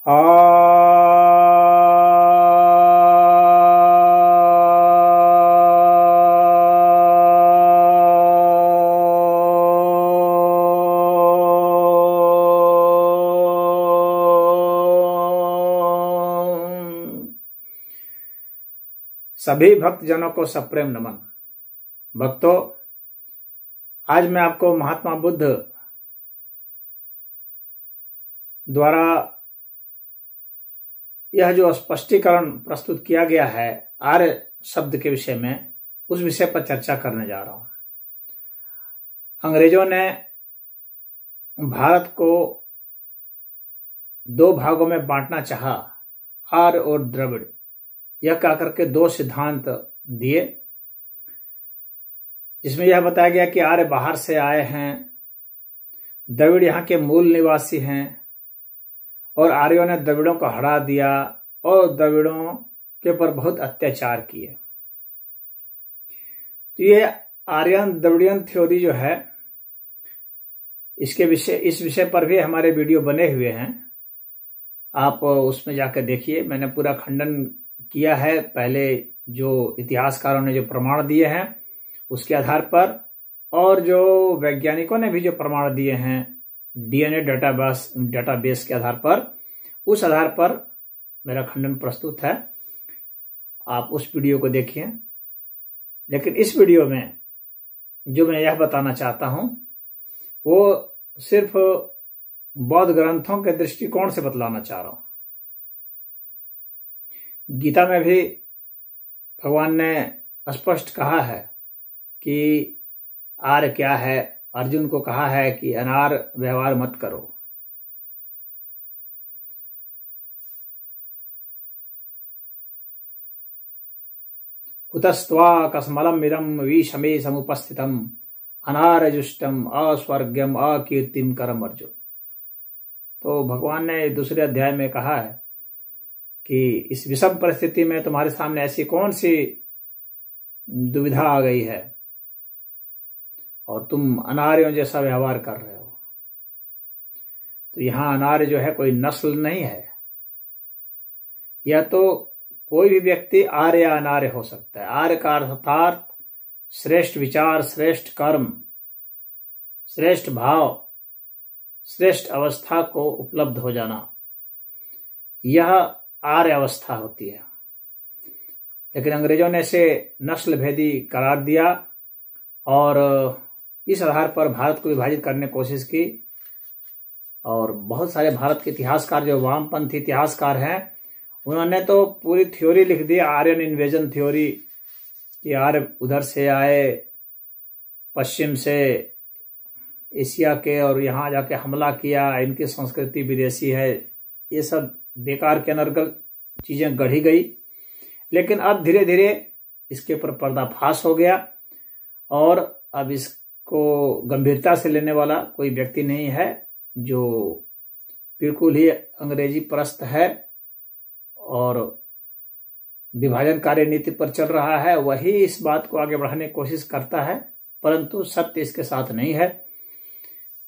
सभी भक्तजनों को सप्रेम नमन। भक्तों, आज मैं आपको महात्मा बुद्ध द्वारा यह जो स्पष्टीकरण प्रस्तुत किया गया है आर्य शब्द के विषय में, उस विषय पर चर्चा करने जा रहा हूं। अंग्रेजों ने भारत को दो भागों में बांटना चाहा, आर्य और द्रविड़। यह कहकर के दो सिद्धांत दिए, जिसमें यह बताया गया कि आर्य बाहर से आए हैं, द्रविड़ यहाँ के मूल निवासी हैं, और आर्यों ने द्रविड़ों को हरा दिया और द्रविड़ों के ऊपर बहुत अत्याचार किए। तो ये आर्यन द्रविडियन थ्योरी जो है, इस विषय पर भी हमारे वीडियो बने हुए हैं, आप उसमें जाकर देखिए। मैंने पूरा खंडन किया है, पहले जो इतिहासकारों ने जो प्रमाण दिए हैं उसके आधार पर, और जो वैज्ञानिकों ने भी जो प्रमाण दिए हैं डीएनए डाटाबेस के आधार पर, उस आधार पर मेरा खंडन प्रस्तुत है। आप उस वीडियो को देखिए। लेकिन इस वीडियो में जो मैं यह बताना चाहता हूं वो सिर्फ बौद्ध ग्रंथों के दृष्टिकोण से बतलाना चाह रहा हूं। गीता में भी भगवान ने स्पष्ट कहा है कि आर्य क्या है। अर्जुन को कहा है कि अनार व्यवहार मत करो। कुतस्त्वा कसमलम इदं विषमे समुपस्थितम अनारजुष्टम अस्वर्ग्यम अकीर्तिम करम अर्जुन। तो भगवान ने दूसरे अध्याय में कहा है कि इस विषम परिस्थिति में तुम्हारे सामने ऐसी कौन सी दुविधा आ गई है और तुम अनार्यों जैसा व्यवहार कर रहे हो। तो यहां अनार्य जो है कोई नस्ल नहीं है, या तो कोई भी व्यक्ति आर्य या अनार्य हो सकता है। आर्य का अर्थात श्रेष्ठ विचार, श्रेष्ठ कर्म, श्रेष्ठ भाव, श्रेष्ठ अवस्था को उपलब्ध हो जाना, यह आर्य अवस्था होती है। लेकिन अंग्रेजों ने इसे नस्ल भेदी करार दिया और इस आधार पर भारत को विभाजित करने की कोशिश की। और बहुत सारे भारत के इतिहासकार जो वामपंथी इतिहासकार हैं, उन्होंने तो पूरी थ्योरी लिख दी, आर्यन इन्वेजन थ्योरी, कि आर्य उधर से आए पश्चिम से एशिया के और यहाँ जाके हमला किया, इनकी संस्कृति विदेशी है। ये सब बेकार के अनर्गल चीजें गढ़ी गई। लेकिन अब धीरे धीरे इसके ऊपर पर्दाफाश हो गया और अब इसको गंभीरता से लेने वाला कोई व्यक्ति नहीं है, जो बिल्कुल ही अंग्रेजी परस्त है और विभाजनकारी नीति पर चल रहा है। वही इस बात को आगे बढ़ाने की कोशिश करता है, परंतु सत्य इसके साथ नहीं है।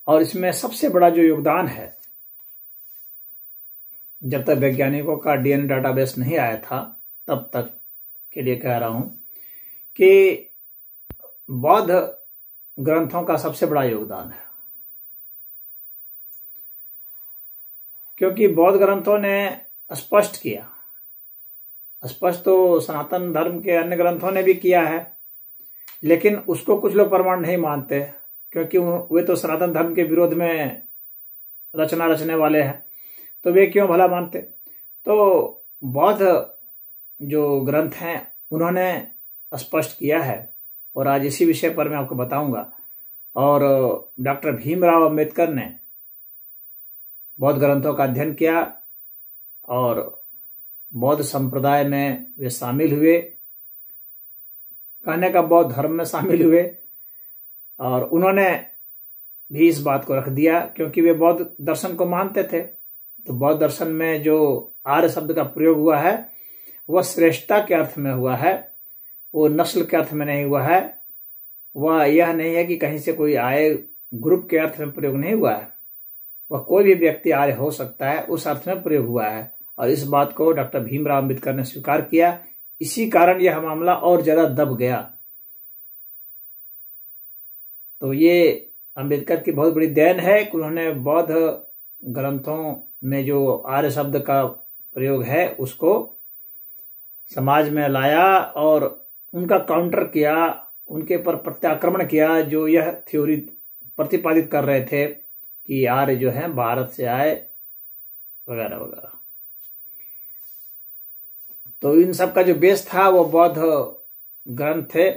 और इसमें सबसे बड़ा जो योगदान है, जब तक वैज्ञानिकों का डीएनए डाटाबेस नहीं आया था तब तक के लिए कह रहा हूं, कि बौद्ध ग्रंथों का सबसे बड़ा योगदान है। क्योंकि बौद्ध ग्रंथों ने स्पष्ट किया, स्पष्ट तो सनातन धर्म के अन्य ग्रंथों ने भी किया है, लेकिन उसको कुछ लोग प्रमाण नहीं मानते, क्योंकि वे तो सनातन धर्म के विरोध में रचना रचने वाले हैं, तो वे क्यों भला मानते। तो बौद्ध जो ग्रंथ हैं उन्होंने स्पष्ट किया है, और आज इसी विषय पर मैं आपको बताऊंगा। और डॉक्टर भीमराव अंबेडकर ने बौद्ध ग्रंथों का अध्ययन किया और बौद्ध संप्रदाय में वे शामिल हुए, कहने का बौद्ध धर्म में शामिल हुए, और उन्होंने भी इस बात को रख दिया, क्योंकि वे बौद्ध दर्शन को मानते थे। तो बौद्ध दर्शन में जो आर्य शब्द का प्रयोग हुआ है वह श्रेष्ठता के अर्थ में हुआ है, वो नस्ल के अर्थ में नहीं हुआ है। वह यह नहीं है कि कहीं से कोई आए, ग्रुप के अर्थ में प्रयोग नहीं हुआ है। वह कोई भी व्यक्ति आर्य हो सकता है, उस अर्थ में प्रयोग हुआ है। और इस बात को डॉक्टर भीमराव अंबेडकर ने स्वीकार किया। इसी कारण यह मामला और ज्यादा दब गया। तो ये अंबेडकर की बहुत बड़ी देन है कि उन्होंने बौद्ध ग्रंथों में जो आर्य शब्द का प्रयोग है उसको समाज में लाया और उनका काउंटर किया, उनके पर प्रत्याक्रमण किया, जो यह थ्योरी प्रतिपादित कर रहे थे कि आर्य जो है भारत से आए वगैरह वगैरह। तो इन सब का जो बेस था वो बौद्ध ग्रंथ थे।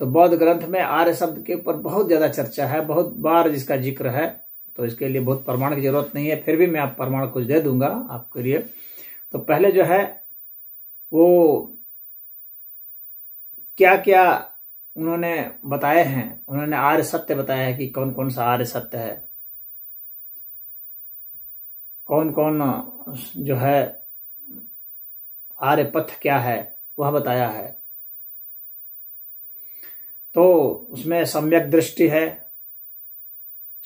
तो बौद्ध ग्रंथ में आर्य शब्द के ऊपर बहुत ज्यादा चर्चा है, बहुत बार जिसका जिक्र है। तो इसके लिए बहुत प्रमाण की जरूरत नहीं है, फिर भी मैं आप प्रमाण कुछ दे दूंगा आपके लिए। तो पहले जो है वो क्या क्या उन्होंने बताए हैं, उन्होंने आर्य सत्य बताया है कि कौन कौन सा आर्य सत्य है, कौन कौन जो है आर्य पथ क्या है वह बताया है। तो उसमें सम्यक दृष्टि है,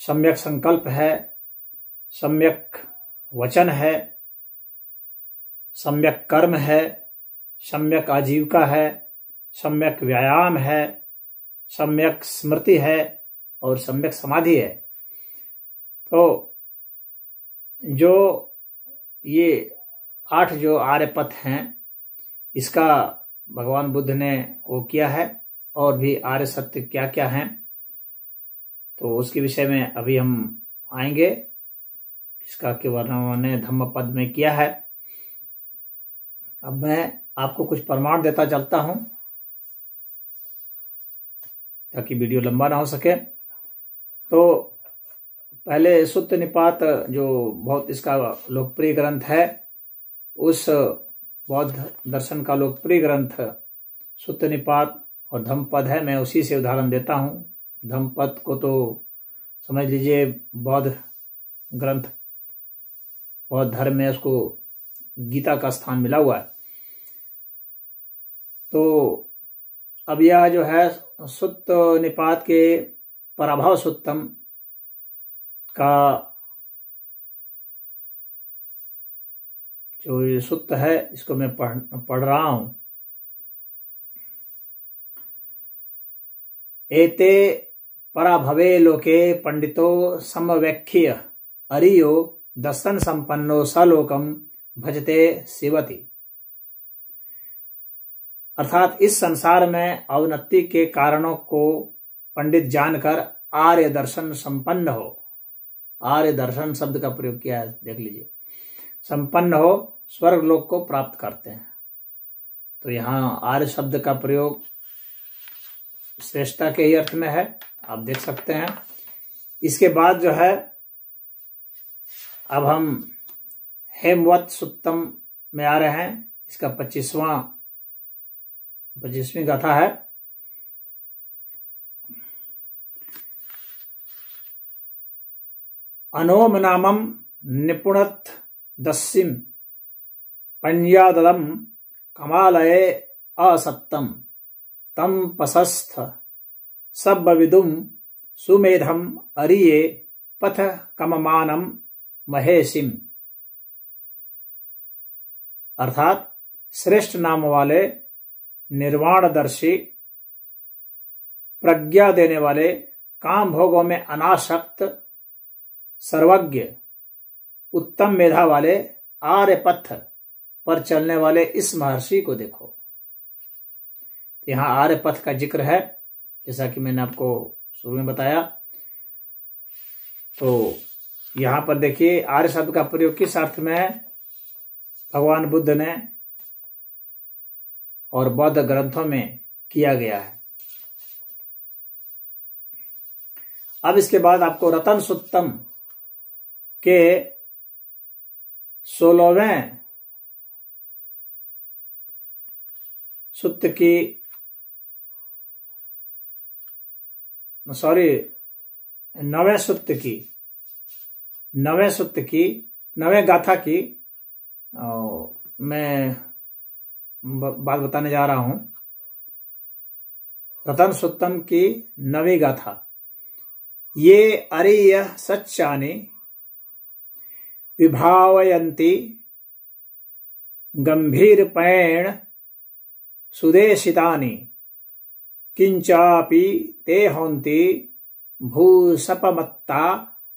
सम्यक संकल्प है, सम्यक वचन है, सम्यक कर्म है, सम्यक आजीविका है, सम्यक व्यायाम है, सम्यक स्मृति है और सम्यक समाधि है। तो जो ये 8 जो आर्य पथ हैं इसका भगवान बुद्ध ने वो किया है। और भी आर्य सत्य क्या क्या हैं तो उसके विषय में अभी हम आएंगे, जिसका कि वर्णन उन्होंने धम्मपद में किया है। अब मैं आपको कुछ प्रमाण देता चलता हूं ताकि वीडियो लंबा ना हो सके। तो पहले सुत्त निपात जो बहुत इसका लोकप्रिय ग्रंथ है, उस बौद्ध दर्शन का लोकप्रिय ग्रंथ सुत्त निपात और धम्मपद है। मैं उसी से उदाहरण देता हूं। धम्मपद को तो समझ लीजिए बौद्ध ग्रंथ, बौद्ध धर्म में उसको गीता का स्थान मिला हुआ है। तो अब यह जो है सुत्त निपात के पराभव सुत्तम का जो ये सुत्त है इसको मैं पढ़ रहा हूं। एते पराभवे लोके पंडितो समव्याख्य अरियो दर्शन संपन्नो सलोकम भजते शिवति। अर्थात इस संसार में अवनति के कारणों को पंडित जानकर आर्य दर्शन संपन्न हो। आर्य दर्शन शब्द का प्रयोग किया है, देख लीजिए। संपन्न हो, स्वर्ग लोक को प्राप्त करते हैं। तो यहां आर्य शब्द का प्रयोग श्रेष्ठता के ही अर्थ में है, आप देख सकते हैं। इसके बाद जो है अब हम हेमवत सुत्तम में आ रहे हैं। इसका 25वीं गाथा है। अनोम नामम निपुणत दस्सिम पंयादलम कमालये असत्तम तम पसस्थ सब्बविदुम सुमेधम अरिये पथ कममानम महेशिम। अर्थात श्रेष्ठ नाम वाले, निर्वाणदर्शी, प्रज्ञा देने वाले, काम भोगों में अनासक्त, सर्वज्ञ, उत्तम मेधा वाले, आर्य पथ पर चलने वाले इस महर्षि को देखो। यहां आर्य पथ का जिक्र है, जैसा कि मैंने आपको शुरू में बताया। तो यहां पर देखिए आर्य शब्द का प्रयोग किस अर्थ में है, भगवान बुद्ध ने और बौद्ध ग्रंथों में किया गया है। अब इसके बाद आपको रतन सुत्तम के 16वें सुत्त की नवें सुत्त की नवें गाथा की मैं बात बताने जा रहा हूं। रतन सुत्तम की 9वीं गाथा। ये अरिय सच्चानि विभावयन्ति गंभीरपैण सुदेशितानि किंचापि ते होन्ति भूसपमत्ता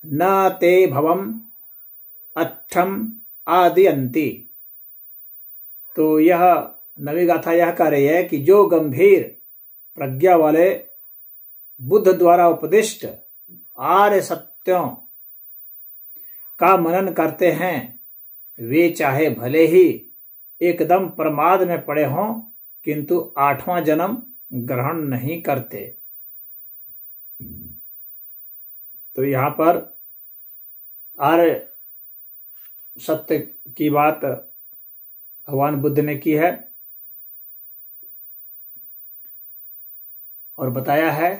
न ते भवम अट्ठम आदियन्ति। तो यह नवी गाथा यह कह रही है कि जो गंभीर प्रज्ञा वाले बुद्ध द्वारा उपदिष्ट आर्य सत्यों का मनन करते हैं, वे चाहे भले ही एकदम प्रमाद में पड़े हों किंतु 8वां जन्म ग्रहण नहीं करते। तो यहां पर आर्य सत्य की बात भगवान बुद्ध ने की है और बताया है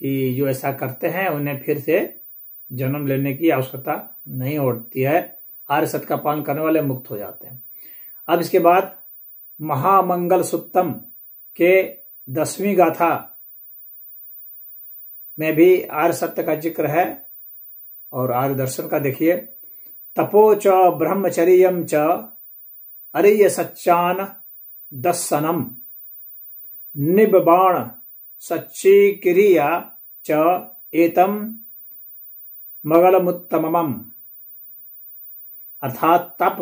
कि जो ऐसा करते हैं उन्हें फिर से जन्म लेने की आवश्यकता नहीं होती है। आर्य सत्य का पालन करने वाले मुक्त हो जाते हैं। अब इसके बाद महामंगल सुत्तम के 10वीं गाथा में भी आर्य सत्य का जिक्र है और आर्य दर्शन का देखिए। तपो च ब्रह्मचर्यम च अरिय सच्चान दस्सनम निब्बाण सच्ची क्रिया च एतम मगलमुत्तमम। अर्थात तप,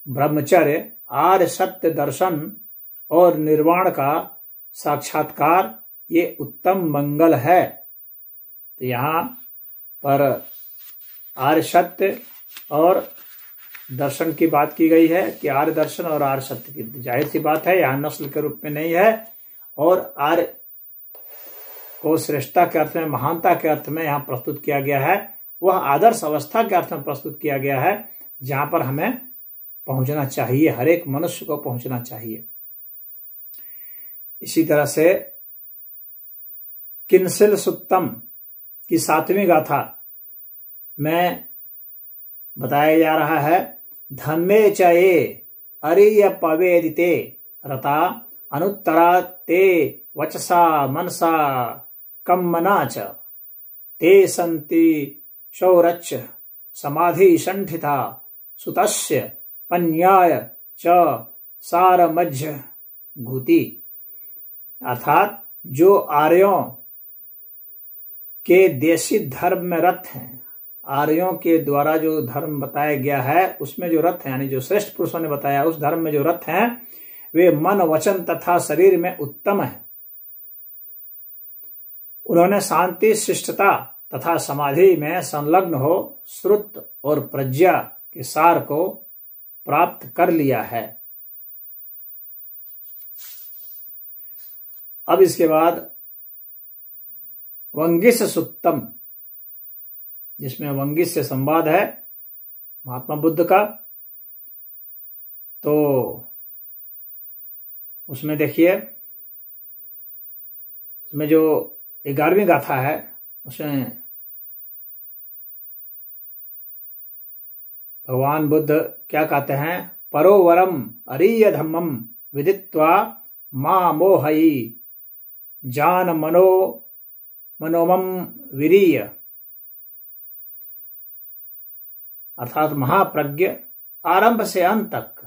ब्रह्मचर्य, आर्य सत्य दर्शन और निर्वाण का साक्षात्कार ये उत्तम मंगल है। तो यहाँ पर आर्य सत्य और दर्शन की बात की गई है कि आर्य दर्शन और आर्य सत्य की जाहिर सी बात है यहाँ नस्ल के रूप में नहीं है और आर्य को श्रेष्ठता के अर्थ में, महानता के अर्थ में यहाँ प्रस्तुत किया गया है। वह आदर्श अवस्था के अर्थ में प्रस्तुत किया गया है जहां पर हमें पहुंचना चाहिए, हर एक मनुष्य को पहुंचना चाहिए। इसी तरह से किंसिल सुत्तम की 7वीं गाथा में बताया जा रहा है। धम्मे च ये अरिय पवेदिते रता अनुत्तरा ते वचसा मनसा कम्मना च ते संति शौरच्च समाधि संठिता सुतस्य पन्याय च सारमज्ज घूति। अर्थात जो आर्यों के देशी धर्म में रत हैं, आर्यों के द्वारा जो धर्म बताया गया है उसमें जो रत है यानी जो श्रेष्ठ पुरुषों ने बताया उस धर्म में जो रत हैं वे मन, वचन तथा शरीर में उत्तम है। उन्होंने शांति, शिष्टता तथा समाधि में संलग्न हो श्रुत और प्रज्ञा के सार को प्राप्त कर लिया है। अब इसके बाद वंगिस सुत्तम, जिसमें वंगिस से संवाद है महात्मा बुद्ध का। तो उसमें देखिए, उसमें जो 11वीं गाथा है उसमें भगवान बुद्ध क्या कहते हैं। परोवरम अरीय धम्मम विदित्वा मा मोहई जान मनोमम विरीय। अर्थात महाप्रज्ञ आरंभ से अंत तक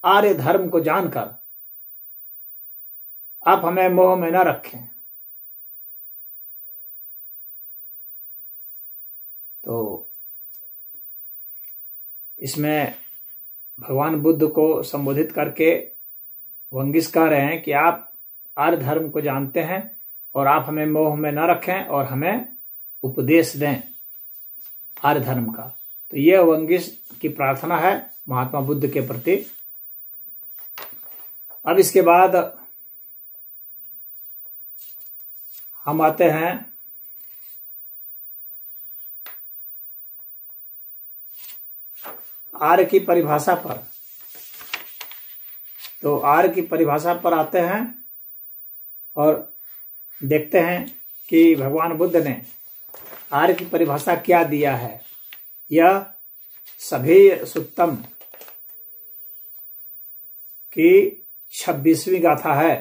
आर्य धर्म को जानकर आप हमें मोह में न रखें। तो इसमें भगवान बुद्ध को संबोधित करके वंगिस कह रहे हैं कि आप आर्य धर्म को जानते हैं और आप हमें मोह में न रखें और हमें उपदेश दें आर्य धर्म का। तो यह वंगिस की प्रार्थना है महात्मा बुद्ध के प्रति। अब इसके बाद हम आते हैं आर्य की परिभाषा पर। तो आर्य की परिभाषा पर आते हैं और देखते हैं कि भगवान बुद्ध ने आर्य की परिभाषा क्या दिया है। यह सभी सुत्तम की 26वीं गाथा है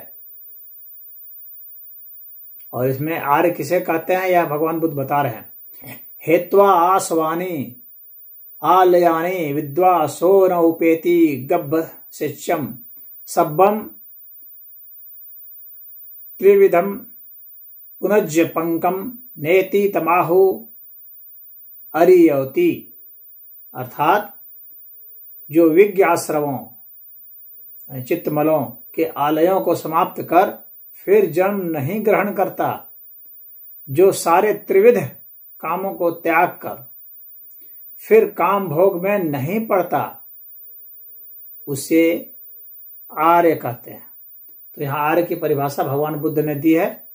और इसमें आर्य किसे कहते हैं यह भगवान बुद्ध बता रहे हैं। हेत्वा आसवानी आलयानि विद्वा सो न उपेति गब्ब शिष्यम सब्बम त्रिविधम पुनज्य पंकम नेति तमाहु अरियति। अर्थात जो विज्ञ आश्रमों चित्तमलों के आलयों को समाप्त कर फिर जन्म नहीं ग्रहण करता, जो सारे त्रिविध कामों को त्याग कर फिर काम भोग में नहीं पड़ता, उसे आर्य कहते हैं। तो यहां आर्य की परिभाषा भगवान बुद्ध ने दी है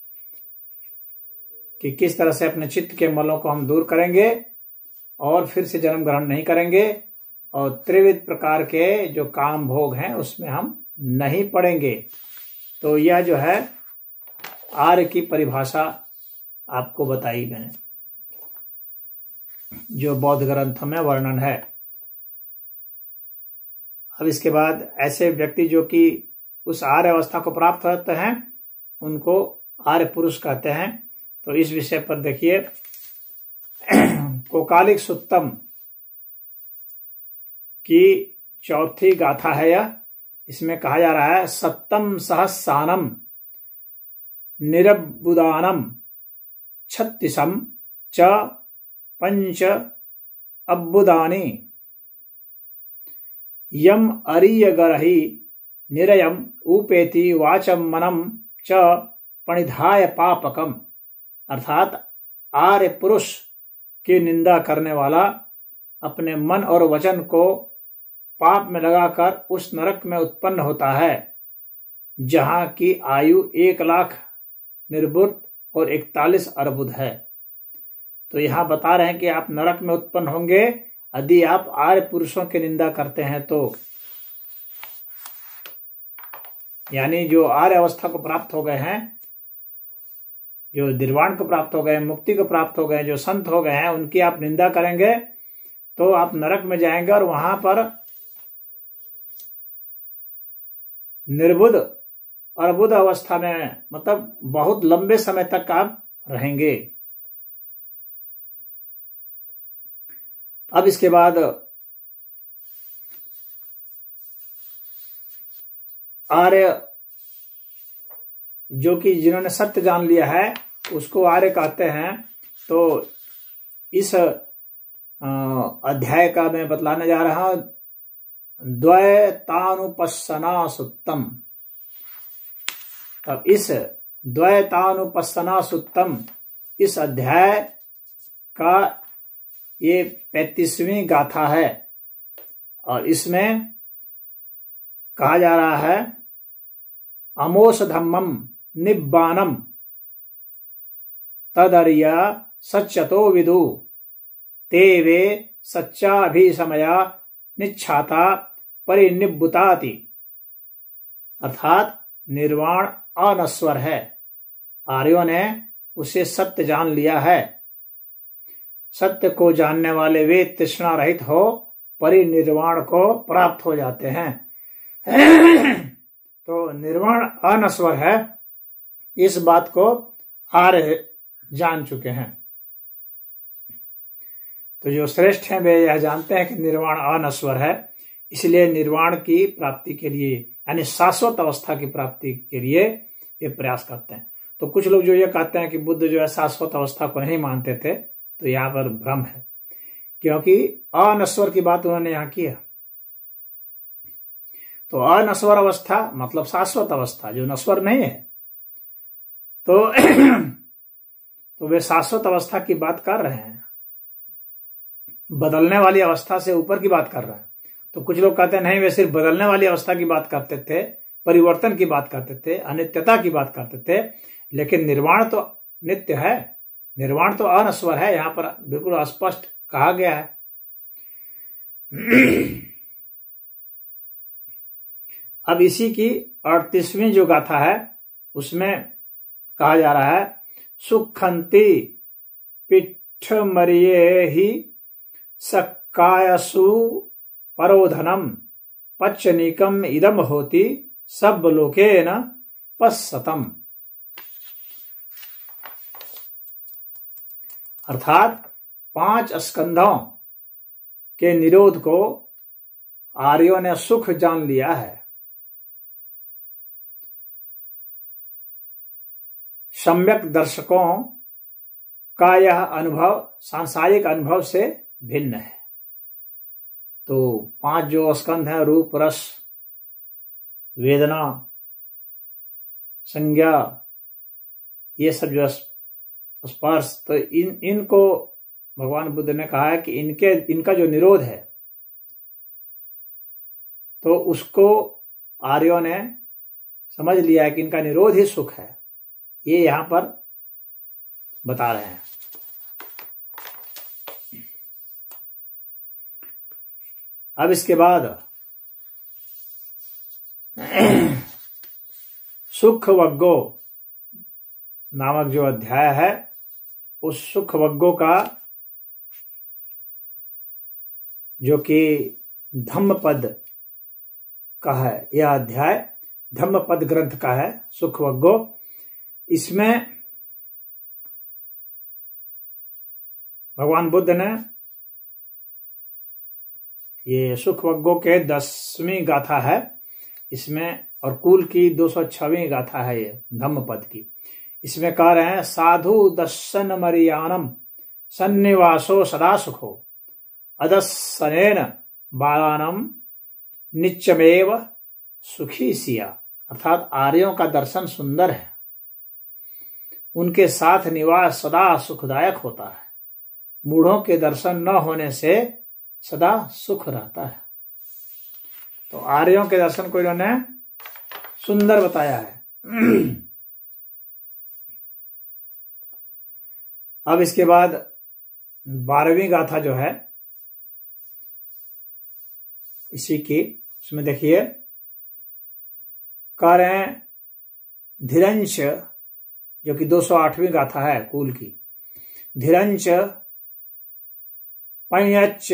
कि किस तरह से अपने चित्त के मलों को हम दूर करेंगे और फिर से जन्म ग्रहण नहीं करेंगे और त्रिविध प्रकार के जो काम भोग हैं उसमें हम नहीं पड़ेंगे। तो यह जो है आर्य की परिभाषा आपको बताई मैंने, जो बौद्ध ग्रंथों में वर्णन है। अब इसके बाद ऐसे व्यक्ति जो कि उस आर्य अवस्था को प्राप्त करते हैं उनको आर्य पुरुष कहते हैं। तो इस विषय पर देखिए कोकालिक सुत्तम की चौथी गाथा है यह। इसमें कहा जा रहा है सत्तम सहस्सानम निरबुदानम छत्तीसम च पंच अब्बुदानी यम अरियगरहि निरयम उपेति वाचम मनम च पणिधाय पापकम। अर्थात आर्य पुरुष की निंदा करने वाला अपने मन और वचन को पाप में लगाकर उस नरक में उत्पन्न होता है जहां की आयु 1,00,000 निर्बुद्ध और 41 अर्बुद है। तो यहां बता रहे हैं कि आप नरक में उत्पन्न होंगे यदि आप आर्य पुरुषों की निंदा करते हैं तो। यानी जो आर्य अवस्था को प्राप्त हो गए हैं, जो निर्वाण को प्राप्त हो गए, मुक्ति को प्राप्त हो गए, जो संत हो गए हैं, उनकी आप निंदा करेंगे तो आप नरक में जाएंगे और वहां पर निर्बुद्ध अर्बुद अवस्था में मतलब बहुत लंबे समय तक आप रहेंगे। अब इसके बाद आर्य जो कि जिन्होंने सत्य जान लिया है उसको आर्य कहते हैं। तो इस अध्याय का मैं बतलाने जा रहा हूं द्वैतानुपस्सना सुत्तम। तब इस द्वैतानुपस्सना सुत्तम इस अध्याय का ये 35वीं गाथा है और इसमें कहा जा रहा है अमोष धम्मम निब्बानम तदर्य सच्चतो विदु ते वे सच्चाभिसमया निच्छाता परिनिब्बुताति। अर्थात निर्वाण अनश्वर है, आर्यों ने उसे सत्य जान लिया है। सत्य को जानने वाले वे तृष्णा रहित हो परिनिर्वाण को प्राप्त हो जाते हैं। तो निर्वाण अनश्वर है, इस बात को आर्य जान चुके हैं। तो जो श्रेष्ठ हैं वे यह जानते हैं कि निर्वाण अनश्वर है, इसलिए निर्वाण की प्राप्ति के लिए यानी शाश्वत अवस्था की प्राप्ति के लिए वे प्रयास करते हैं। तो कुछ लोग जो ये कहते हैं कि बुद्ध जो है शाश्वत अवस्था को नहीं मानते थे, तो यहाँ पर भ्रम है, क्योंकि अनश्वर की बात उन्होंने यहाँ की है। तो अनश्वर अवस्था मतलब शाश्वत अवस्था जो नश्वर नहीं है। तो वे शाश्वत अवस्था की बात कर रहे हैं, बदलने वाली अवस्था से ऊपर की बात कर रहे हैं। तो कुछ लोग कहते हैं नहीं, वे सिर्फ बदलने वाली अवस्था की बात करते थे, परिवर्तन की बात करते थे, अनित्यता की बात करते थे, लेकिन निर्वाण तो नित्य है, निर्वाण तो अनश्वर है, यहां पर बिल्कुल स्पष्ट कहा गया है। अब इसी की 38वीं जो गाथा है उसमें कहा जा रहा है सुखंती पिठमरिये ही सक्कायसु परोधनम पच्चनिकम इदम होती सब लोकेन पश्सतम। अर्थात 5 स्कंधों के निरोध को आर्यों ने सुख जान लिया है। सम्यक दर्शकों का यह अनुभव सांसारिक अनुभव से भिन्न है। तो 5 जो स्कंध हैं, रूप, रस, वेदना, संज्ञा, ये सब जो स्पर्श, तो इनको भगवान बुद्ध ने कहा है कि इनका जो निरोध है, तो उसको आर्यों ने समझ लिया है कि इनका निरोध ही सुख है। ये यहां पर बता रहे हैं। अब इसके बाद सुख वग्गो नामक जो अध्याय है, उस सुख वग्गो का जो कि धम्मपद का है, यह अध्याय धम्मपद ग्रंथ का है, सुख वग्गो। इसमें भगवान बुद्ध ने ये सुख वग्गो के 10वीं गाथा है इसमें, और कुल की 206वीं गाथा है ये धम्मपद की। इसमें कह रहे हैं, साधु दर्शन मरियानम सन्निवासो सदा सुखो अदस्सनेन बालानम नित्यमेव सुखी सिया। अर्थात आर्यों का दर्शन सुंदर है, उनके साथ निवास सदा सुखदायक होता है। मूढ़ों के दर्शन न होने से सदा सुख रहता है। तो आर्यों के दर्शन को इन्होंने सुंदर बताया है। अब इसके बाद 12वीं गाथा जो है इसी की, उसमें देखिए कह रहे हैं, धीरंच जो कि 208वीं गाथा है कुल की, धीरंच पञ्च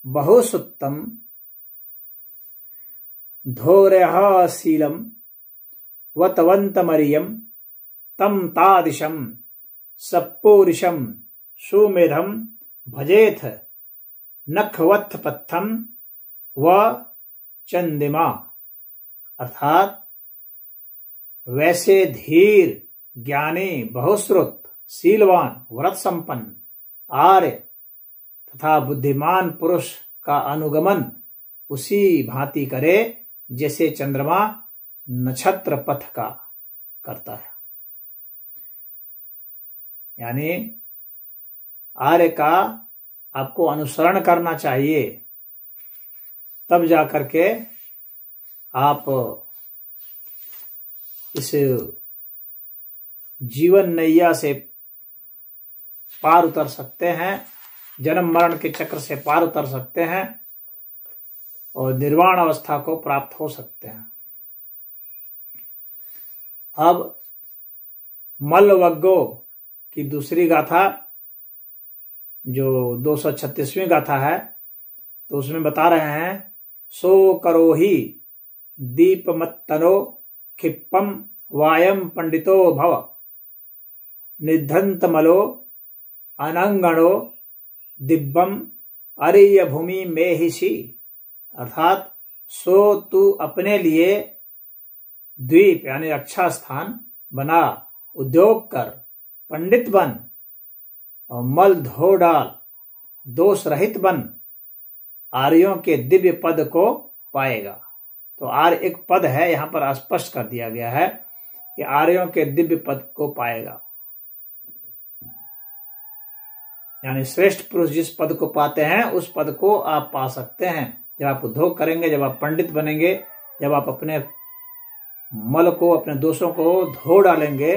बहुसुत्तम धोर्यः शीलम वतवंतमरियम तम तादिशम सप्पूरिशम सुमेधम भजेथ नखवत्थ पत्थम व चंदिमा। अर्थात वैसे धीर, ज्ञानी, बहुश्रुत, शीलवान, व्रत संपन्न, आर्य तथा बुद्धिमान पुरुष का अनुगमन उसी भांति करे जैसे चंद्रमा नक्षत्र पथ का करता है। यानी आर्य का आपको अनुसरण करना चाहिए, तब जाकर के आप इस जीवन नैया से पार उतर सकते हैं, जन्म मरण के चक्र से पार उतर सकते हैं और निर्वाण अवस्था को प्राप्त हो सकते हैं। अब मल्लवग्गो की दूसरी गाथा जो 236वीं गाथा है, तो उसमें बता रहे हैं, सो करोहि दीपमत्तनो क्षिप्पम वायम पंडितो भव निधंतमलो अनंगणो दिव्यम अरिय भूमि में हिसी। अर्थात सो तू अपने लिए द्वीप यानी रक्षा स्थान बना, उद्योग कर, पंडित बन और मल धो डाल, दोष रहित बन, आर्यों के दिव्य पद को पाएगा। तो आर्य एक पद है, यहां पर स्पष्ट कर दिया गया है कि आर्यों के दिव्य पद को पाएगा। यानी श्रेष्ठ पुरुष जिस पद को पाते हैं उस पद को आप पा सकते हैं जब आप उद्योग करेंगे, जब आप पंडित बनेंगे, जब आप अपने मल को, अपने दोषों को धो डालेंगे,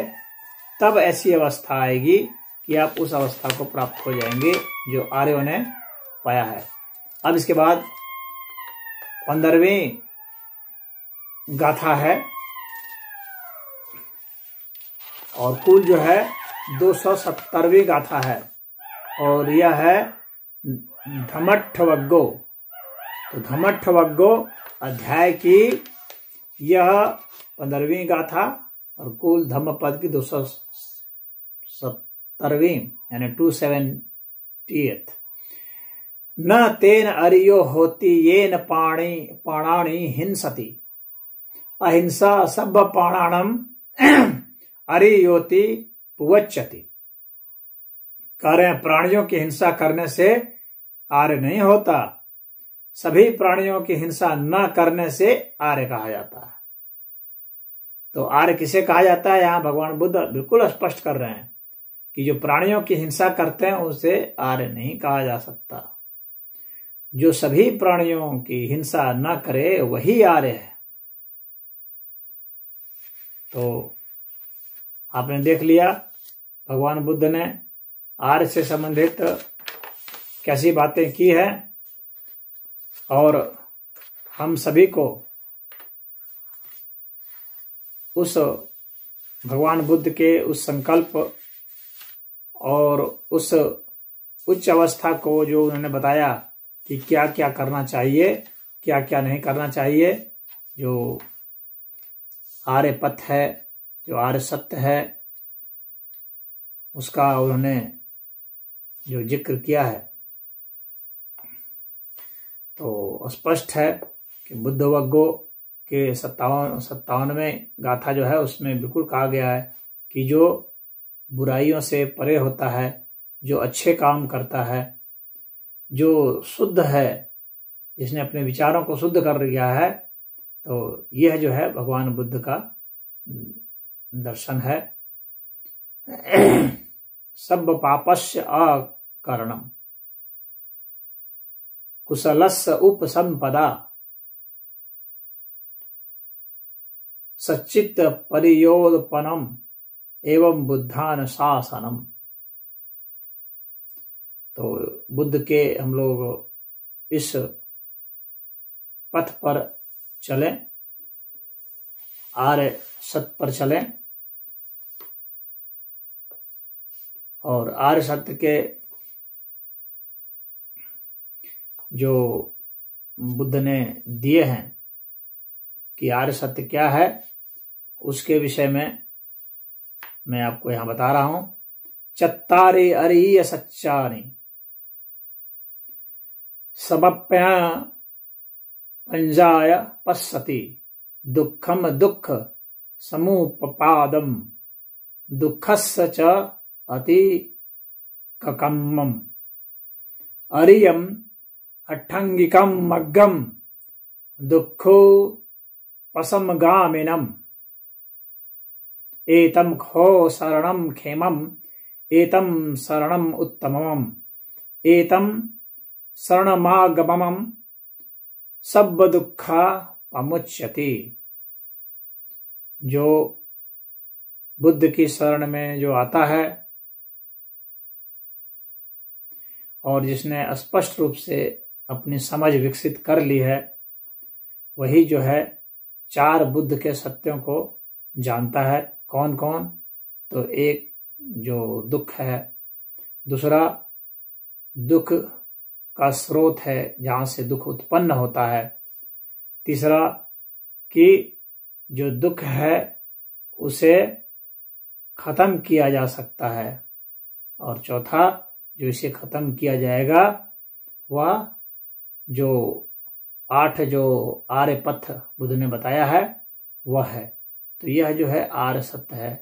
तब ऐसी अवस्था आएगी कि आप उस अवस्था को प्राप्त हो जाएंगे जो आर्यों ने पाया है। अब इसके बाद 15वीं गाथा है और कुल जो है 270वीं गाथा है और यह है धम्मठवग्गो। तो धम्मठवग्गो अध्याय की यह 15वीं गाथा और कुल धम्मपद की 270वीं यानी 270th। न तेन अरियो होती येन पाणानि हिंसति। अहिंसा सब प्राणानम अरियोति पुवच्यति। कह रहे हैं प्राणियों की हिंसा करने से आर्य नहीं होता, सभी प्राणियों की हिंसा न करने से आर्य कहा जाता है। तो आर्य किसे कहा जाता है, यहां भगवान बुद्ध बिल्कुल स्पष्ट कर रहे हैं कि जो प्राणियों की हिंसा करते हैं उसे आर्य नहीं कहा जा सकता। जो सभी प्राणियों की हिंसा न करे वही आर्य है। तो आपने देख लिया भगवान बुद्ध ने आर्य से संबंधित कैसी बातें की है, और हम सभी को उस भगवान बुद्ध के उस संकल्प और उस उच्च अवस्था को जो उन्होंने बताया कि क्या क्या करना चाहिए, क्या क्या नहीं करना चाहिए, जो आर्य पथ है, जो आर्य सत्य है, उसका उन्होंने जो जिक्र किया है। तो स्पष्ट है कि बुद्ध वग्गो के 57वें गाथा जो है उसमें बिल्कुल कहा गया है कि जो बुराइयों से परे होता है, जो अच्छे काम करता है, जो शुद्ध है, जिसने अपने विचारों को शुद्ध कर लिया है, तो यह जो है भगवान बुद्ध का दर्शन है। सब पापस्य अकरणम कुशलस्य उपसंपदा सच्चित परियोदपनम एवं बुद्धान शासनम। तो बुद्ध के हम लोग इस पथ पर चलें, आर्य सत्य पर चलें, और आर्य सत्य के जो बुद्ध ने दिए हैं कि आर्य सत्य क्या है, उसके विषय में मैं आपको यहां बता रहा हूं। चत्तारि अरिय सच्चानि समप्य पंजाय पश्यति दुःखम दुःख समुपपादम दुःखस्य च अति ककम्मम अरियम अट्ठंगिकम मग्गम दुःखो पसमगामिनम एतम खो शरणम खेमम एतम शरणम उत्तमम एतम शरणमागमम सब दुःखा पमुच्यति। जो बुद्ध की शरण में जो आता है और जिसने स्पष्ट रूप से अपनी समझ विकसित कर ली है, वही जो है 4 बुद्ध के सत्यों को जानता है। कौन कौन? तो एक जो दुख है, दूसरा दुख का स्रोत है जहां से दुख उत्पन्न होता है, तीसरा कि जो दुख है उसे खत्म किया जा सकता है, और चौथा जो इसे खत्म किया जाएगा वह जो 8 जो आर्य पथ बुद्ध ने बताया है वह है। तो यह जो है आर्य सत्य है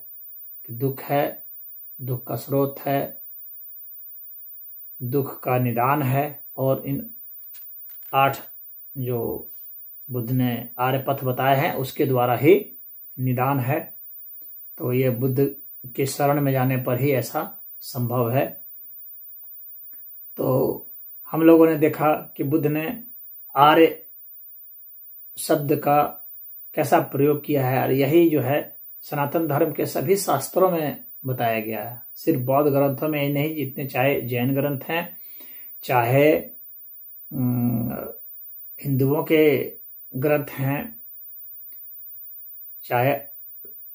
कि दुख है, दुख का स्रोत है, दुख का निदान है, और इन 8 जो बुद्ध ने आर्य पथ बताए हैं उसके द्वारा ही निदान है। तो ये बुद्ध के शरण में जाने पर ही ऐसा संभव है। तो हम लोगों ने देखा कि बुद्ध ने आर्य शब्द का कैसा प्रयोग किया है, और यही जो है सनातन धर्म के सभी शास्त्रों में बताया गया है। सिर्फ बौद्ध ग्रंथों में ही नहीं, जितने चाहे जैन ग्रंथ हैं, चाहे हिंदुओं के ग्रंथ हैं, चाहे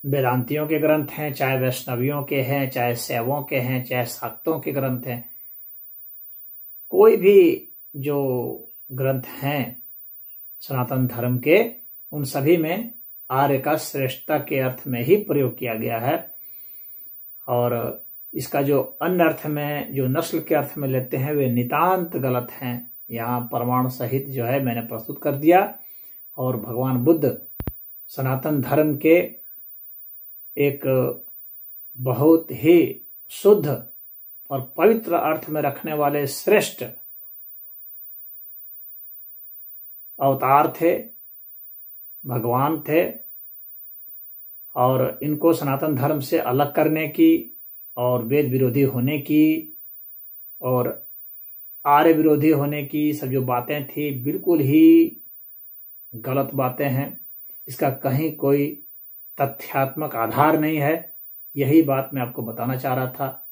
वेदांतियों के ग्रंथ हैं, चाहे वैष्णवियों के हैं, चाहे शैवों के हैं, चाहे शाक्तों के ग्रंथ हैं, कोई भी जो ग्रंथ हैं सनातन धर्म के, उन सभी में आर्य का श्रेष्ठता के अर्थ में ही प्रयोग किया गया है। और इसका जो अन्य अर्थ में, जो नस्ल के अर्थ में लेते हैं, वे नितांत गलत हैं। यहाँ प्रमाण सहित जो है मैंने प्रस्तुत कर दिया। और भगवान बुद्ध सनातन धर्म के एक बहुत ही शुद्ध और पवित्र अर्थ में रखने वाले श्रेष्ठ अवतार थे, भगवान थे। और इनको सनातन धर्म से अलग करने की और वेद विरोधी होने की और आर्य विरोधी होने की सब जो बातें थी बिल्कुल ही गलत बातें हैं। इसका कहीं कोई तथ्यात्मक आधार नहीं है। यही बात मैं आपको बताना चाह रहा था।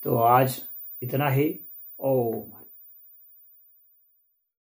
तो आज इतना ही। ओम।